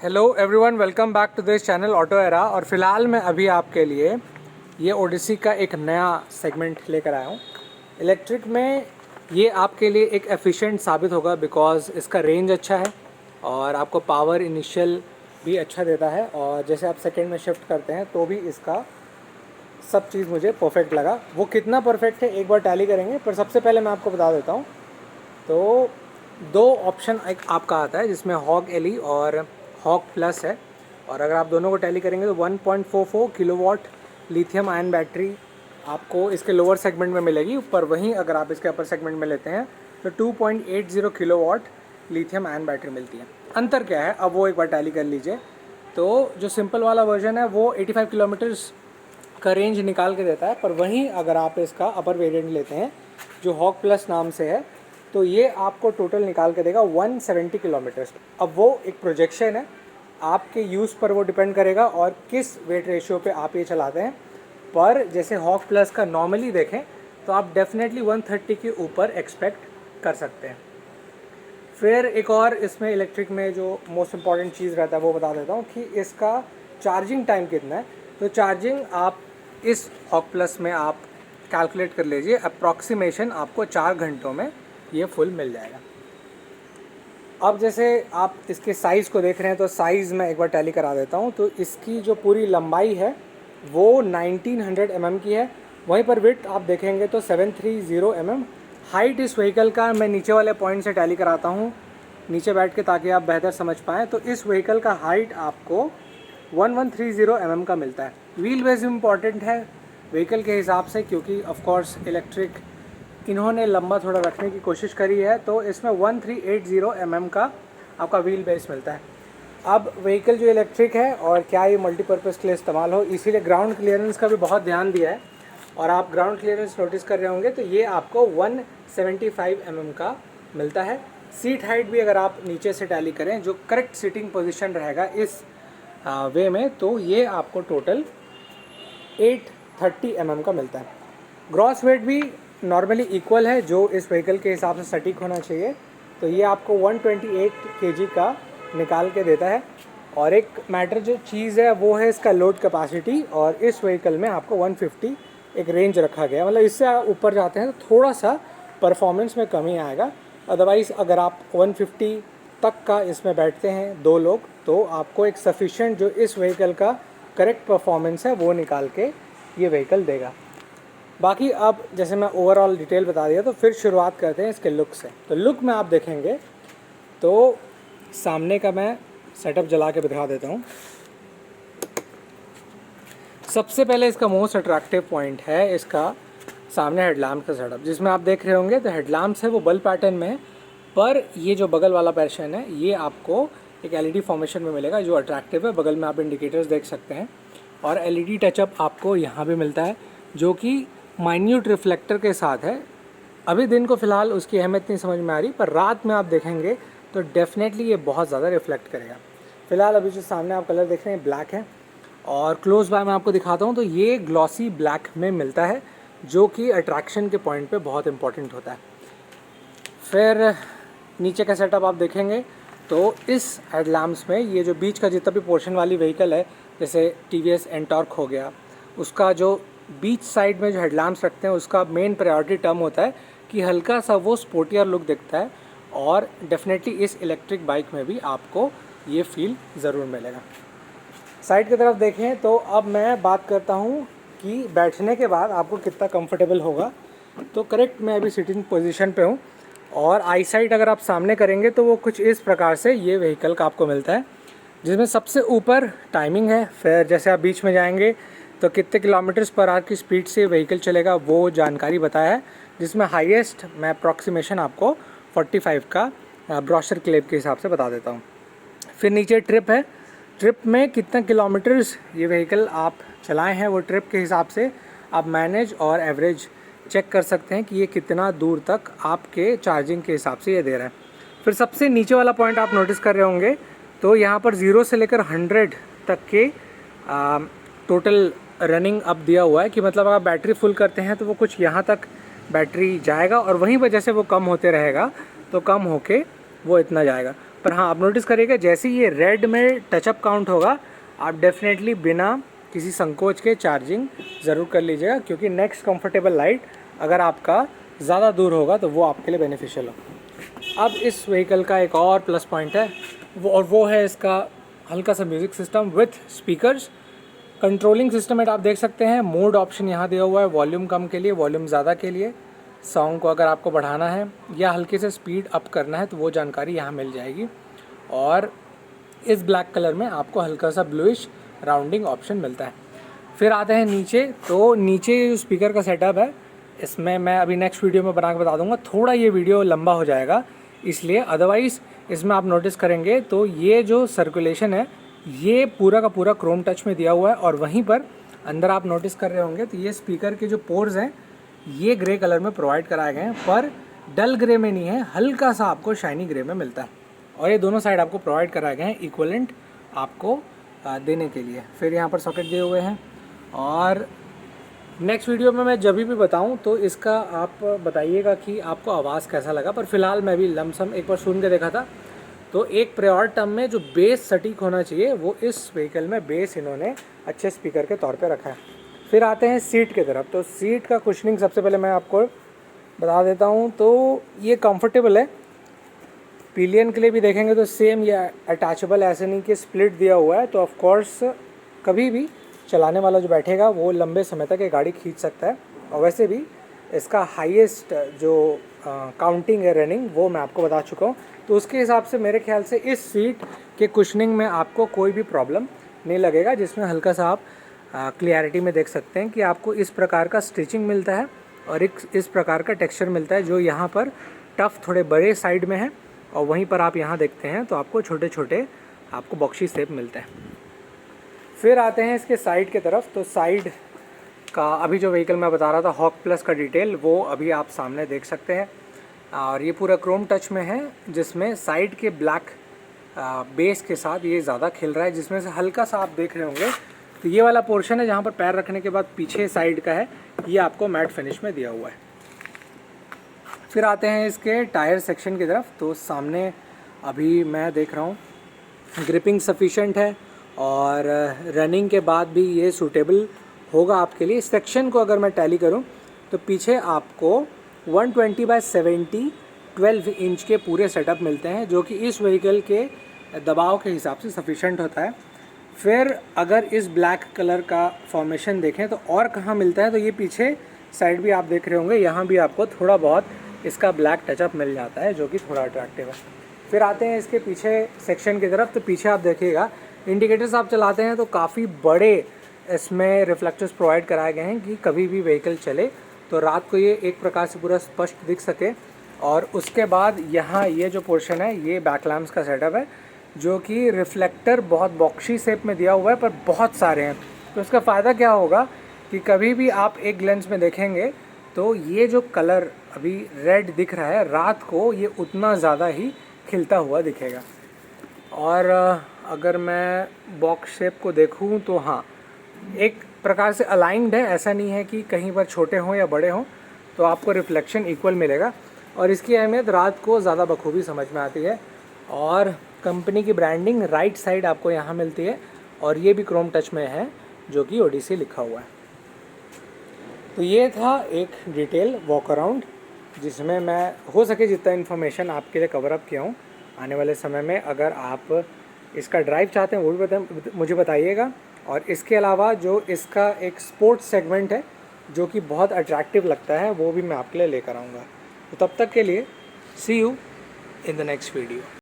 Hello everyone, welcome back to this channel auto era. और फ़िलहाल मैं अभी आपके लिए ये ओडिसी का एक नया सेगमेंट लेकर आया हूँ। इलेक्ट्रिक में ये आपके लिए एक एफिशिएंट साबित होगा बिकॉज़ इसका रेंज अच्छा है और आपको पावर इनिशियल भी अच्छा देता है। और जैसे आप सेकंड में शिफ्ट करते हैं तो भी इसका सब चीज़ मुझे परफेक्ट लगा। वो कितना परफेक्ट है एक बार टैली करेंगे, पर सबसे पहले मैं आपको बता देता हूँ। तो दो ऑप्शन एक आपका आता है जिसमें हॉग एली और हॉग प्लस है। और अगर आप दोनों को टैली करेंगे तो 1.44 किलोवाट लिथियम आयन बैटरी आपको इसके लोअर सेगमेंट में मिलेगी। पर वहीं अगर आप इसके अपर सेगमेंट में लेते हैं तो 2.80 किलोवाट लिथियम आयन बैटरी मिलती है। अंतर क्या है अब वो एक बार टैली कर लीजिए। तो जो सिंपल वाला वर्जन है वो 85 किलोमीटर्स का रेंज निकाल के देता है, पर वहीं अगर आप इसका अपर वेरिएंट लेते हैं जो हॉग प्लस नाम से है तो ये आपको टोटल निकाल के देगा 170 किलोमीटर्स। अब वो एक प्रोजेक्शन है, आपके यूज़ पर वो डिपेंड करेगा और किस वेट रेशियो पे आप ये चलाते हैं। पर जैसे हॉग प्लस का नॉर्मली देखें तो आप डेफिनेटली 130 के ऊपर एक्सपेक्ट कर सकते हैं। फिर एक और इसमें इलेक्ट्रिक में जो मोस्ट इम्पॉर्टेंट चीज़ रहता है वो बता देता हूँ कि इसका चार्जिंग टाइम कितना है। तो चार्जिंग आप इस हॉग प्लस में आप कैलकुलेट कर लीजिए, अप्रॉक्सीमेशन आपको 4 घंटों में ये फुल मिल जाएगा। अब जैसे आप इसके साइज़ को देख रहे हैं तो साइज़ मैं एक बार टैली करा देता हूँ। तो इसकी जो पूरी लंबाई है वो 1900 mm की है। वहीं पर विड्थ आप देखेंगे तो 730 mm। हाइट इस व्हीकल का मैं नीचे वाले पॉइंट से टैली कराता हूँ नीचे बैठ के, ताकि आप बेहतर समझ पाएँ। तो इस व्हीकल का हाइट आपको 1130 mm का मिलता है। व्हील बेस इम्पॉर्टेंट है व्हीकल के हिसाब से, क्योंकि ऑफ कोर्स इलेक्ट्रिक इन्होंने लंबा थोड़ा रखने की कोशिश करी है। तो इसमें 1380 mm का आपका व्हील बेस मिलता है। अब व्हीकल जो इलेक्ट्रिक है और क्या ये मल्टीपर्पज़ के लिए इस्तेमाल हो, इसीलिए ग्राउंड क्लियरेंस का भी बहुत ध्यान दिया है। और आप ग्राउंड क्लियरेंस नोटिस कर रहे होंगे तो ये आपको 175 mm का मिलता है। सीट हाइट भी अगर आप नीचे से टैली करें जो करेक्ट सीटिंग पोजीशन रहेगा इस वे में, तो ये आपको टोटल 830 mm का मिलता है। ग्रॉस वेट भी नॉर्मली इक्वल है जो इस व्हीकल के हिसाब से सटीक होना चाहिए। तो ये आपको 128 kg का निकाल के देता है। और एक मैटर जो चीज़ है वो है इसका लोड कैपेसिटी, और इस व्हीकल में आपको 150 एक रेंज रखा गया। मतलब इससे ऊपर जाते हैं तो थोड़ा सा परफॉर्मेंस में कमी आएगा। अदरवाइज़ अगर आप 150 तक का इसमें बैठते हैं दो लोग तो आपको एक सफिशेंट जो इस व्हीकल का करेक्ट परफॉर्मेंस है वो निकाल के ये व्हीकल देगा। बाकी अब जैसे मैं ओवरऑल डिटेल बता दिया, तो फिर शुरुआत करते हैं इसके लुक से। तो लुक में आप देखेंगे तो सामने का मैं सेटअप जला के दिखा देता हूँ। सबसे पहले इसका मोस्ट अट्रैक्टिव पॉइंट है इसका सामने हेडलैम्प का सेटअप, जिसमें आप देख रहे होंगे तो हेडलैम्प्स है वो बल्ब पैटर्न में है, पर ये जो बगल वाला पैर्शन है ये आपको एक एलईडी फॉर्मेशन में मिलेगा जो अट्रैक्टिव है। बगल में आप इंडिकेटर्स देख सकते हैं और एलईडी टचअप आपको यहाँ भी मिलता है जो कि माइन्यूट रिफ्लेक्टर के साथ है। अभी दिन को फ़िलहाल उसकी अहमियत नहीं समझ में आ रही, पर रात में आप देखेंगे तो डेफिनेटली ये बहुत ज़्यादा रिफ्लेक्ट करेगा। फ़िलहाल अभी जो सामने आप कलर देख रहे हैं ब्लैक है, और क्लोज बाय मैं आपको दिखाता हूँ तो ये ग्लॉसी ब्लैक में मिलता है जो कि अट्रैक्शन के पॉइंट पे बहुत इंपॉर्टेंट होता है। फिर नीचे का सेटअप आप देखेंगे तो इस हेडलैम्प्स में ये जो बीच का जितना भी पोर्शन वाली व्हीकल है, जैसे टीवीएस एंटॉर्क हो गया, उसका जो बीच साइड में जो हेडलैम्प्स रखते हैं उसका मेन प्रायोरिटी टर्म होता है कि हल्का सा वो स्पोर्टियर लुक दिखता है। और डेफिनेटली इस इलेक्ट्रिक बाइक में भी आपको ये फील ज़रूर मिलेगा। साइड की तरफ देखें तो अब मैं बात करता हूँ कि बैठने के बाद आपको कितना कंफर्टेबल होगा। तो करेक्ट मैं अभी सिटिंग पोजीशन पे हूँ, और आई साइड अगर आप सामने करेंगे तो वो कुछ इस प्रकार से ये व्हीकल का आपको मिलता है, जिसमें सबसे ऊपर टाइमिंग है। फिर जैसे आप बीच में जाएंगे तो कितने किलोमीटर्स पर आवर की स्पीड से व्हीकल चलेगा वो जानकारी बताया है, जिसमें हाईएस्ट मैं अप्रॉक्सीमेशन आपको 45 का ब्रोशर क्लेब के हिसाब से बता देता हूँ। फिर नीचे ट्रिप है, ट्रिप में कितना किलोमीटर्स ये व्हीकल आप चलाए हैं वो ट्रिप के हिसाब से आप मैनेज और एवरेज चेक कर सकते हैं कि ये कितना दूर तक आपके चार्जिंग के हिसाब से ये दे रहा है। फिर सबसे नीचे वाला पॉइंट आप नोटिस कर रहे होंगे तो यहाँ पर 0 से लेकर 100 तक के टोटल रनिंग अब दिया हुआ है कि मतलब अगर बैटरी फुल करते हैं तो वो कुछ यहाँ तक बैटरी जाएगा, और वहीं पर जैसे वो कम होते रहेगा तो कम होके वो इतना जाएगा। पर हाँ आप नोटिस करिएगा जैसे ही ये रेड में टचअप काउंट होगा आप डेफिनेटली बिना किसी संकोच के चार्जिंग ज़रूर कर लीजिएगा, क्योंकि नेक्स्ट कंफर्टेबल लाइट अगर आपका ज़्यादा दूर होगा तो वो आपके लिए बेनिफिशियल हो। अब इस व्हीकल का एक और प्लस पॉइंट है वो है इसका हल्का सा music system with speakers. Controlling system में आप देख सकते हैं मोड ऑप्शन यहाँ दिया हुआ है, वॉल्यूम कम के लिए, वॉल्यूम ज़्यादा के लिए, सॉन्ग को अगर आपको बढ़ाना है या हल्के से स्पीड अप करना है तो वो जानकारी यहाँ मिल जाएगी। और इस ब्लैक कलर में आपको हल्का सा ब्लूइश राउंडिंग ऑप्शन मिलता है। फिर आते हैं नीचे, तो नीचे जो स्पीकर का सेटअप है इसमें मैं अभी नेक्स्ट वीडियो में बना के बता दूंगा, थोड़ा ये वीडियो लंबा हो जाएगा इसलिए, अदरवाइज़ इसमें आप नोटिस करेंगे तो ये जो सर्कुलेशन है ये पूरा का पूरा क्रोम टच में दिया हुआ है। और वहीं पर अंदर आप नोटिस कर रहे होंगे तो ये स्पीकर के जो पोर्स हैं ये ग्रे कलर में प्रोवाइड कराए गए हैं, पर डल ग्रे में नहीं है, हल्का सा आपको शाइनी ग्रे में मिलता है। और ये दोनों साइड आपको प्रोवाइड कराए गए हैं इक्वलेंट आपको देने के लिए। फिर यहाँ पर सॉकेट दिए हुए हैं। और नेक्स्ट वीडियो में मैं जब भी बताऊं तो इसका आप बताइएगा कि आपको आवाज़ कैसा लगा, पर फिलहाल मैं भी लमसम एक बार सुन के देखा था तो एक प्रायोर टर्म में जो बेस सटीक होना चाहिए वो इस व्हीकल में बेस इन्होंने अच्छे स्पीकर के तौर पे रखा है। फिर आते हैं सीट की तरफ, तो सीट का कुशनिंग सबसे पहले मैं आपको बता देता हूँ, तो ये कंफर्टेबल है। पिलियन के लिए भी देखेंगे तो सेम ये अटैचेबल, ऐसे नहीं कि स्प्लिट दिया हुआ है, तो ऑफ कोर्स कभी भी चलाने वाला जो बैठेगा वो लंबे समय तक ये गाड़ी खींच सकता है। और वैसे भी इसका हाईएस्ट जो काउंटिंग है रनिंग वो मैं आपको बता चुका हूँ, तो उसके हिसाब से मेरे ख्याल से इस सीट के कुशनिंग में आपको कोई भी प्रॉब्लम नहीं लगेगा, जिसमें हल्का सा आप क्लियरिटी में देख सकते हैं कि आपको इस प्रकार का स्टिचिंग मिलता है और एक इस प्रकार का टेक्सचर मिलता है, जो यहाँ पर टफ थोड़े बड़े साइड में है और वहीं पर आप यहाँ देखते हैं तो आपको छोटे छोटे आपको बॉक्सी शेप मिलता है। फिर आते हैं इसके साइड की तरफ, तो साइड का अभी जो व्हीकल मैं बता रहा था हॉक प्लस का डिटेल वो अभी आप सामने देख सकते हैं। और ये पूरा क्रोम टच में है, जिसमें साइड के ब्लैक बेस के साथ ये ज़्यादा खिल रहा है, जिसमें से हल्का सा आप देख रहे होंगे तो ये वाला पोर्शन है जहाँ पर पैर रखने के बाद पीछे साइड का है, ये आपको मैट फिनिश में दिया हुआ है। फिर आते हैं इसके टायर सेक्शन की तरफ, तो सामने अभी मैं देख रहा हूँ ग्रिपिंग सफिशेंट है और रनिंग के बाद भी ये सूटेबल होगा आपके लिए। सेक्शन को अगर मैं टैली करूं तो पीछे आपको 120/70 12 इंच के पूरे सेटअप मिलते हैं, जो कि इस व्हीकल के दबाव के हिसाब से सफिशेंट होता है। फिर अगर इस ब्लैक कलर का फॉर्मेशन देखें तो और कहाँ मिलता है, तो ये पीछे साइड भी आप देख रहे होंगे, यहाँ भी आपको थोड़ा बहुत इसका ब्लैक टचअप मिल जाता है, जो कि थोड़ा अट्रैक्टिव है। फिर आते हैं इसके पीछे सेक्शन की तरफ, तो पीछे आप देखिएगा इंडिकेटर्स आप चलाते हैं तो काफ़ी बड़े इसमें रिफ्लेक्टर्स प्रोवाइड कराए गए हैं कि कभी भी व्हीकल चले तो रात को ये एक प्रकार से पूरा स्पष्ट दिख सके। और उसके बाद यहाँ ये जो पोर्शन है ये बैक लैम्प्स का सेटअप है, जो कि रिफ्लेक्टर बहुत बॉक्सी शेप में दिया हुआ है पर बहुत सारे हैं। तो इसका फ़ायदा क्या होगा कि कभी भी आप एक लेंस में देखेंगे तो ये जो कलर अभी रेड दिख रहा है रात को ये उतना ज़्यादा ही खिलता हुआ दिखेगा। और अगर मैं बॉक्स शेप को देखूं तो हाँ एक प्रकार से अलाइंड है, ऐसा नहीं है कि कहीं पर छोटे हों या बड़े हों, तो आपको रिफ्लेक्शन इक्वल मिलेगा। और इसकी अहमियत रात को ज़्यादा बखूबी समझ में आती है। और कंपनी की ब्रांडिंग राइट साइड आपको यहाँ मिलती है और ये भी क्रोम टच में है, जो कि ओडिसी लिखा हुआ है। तो ये था एक डिटेल वॉक अराउंड, जिसमें मैं हो सके जितना इन्फॉर्मेशन आपके लिए कवर अप किया हूँ। आने वाले समय में अगर आप इसका ड्राइव चाहते हैं वो भी मुझे बताइएगा। और इसके अलावा जो इसका एक स्पोर्ट्स सेगमेंट है जो कि बहुत अट्रैक्टिव लगता है, वो भी मैं आपके लिए लेकर आऊँगा। तो तब तक के लिए see you in the next video.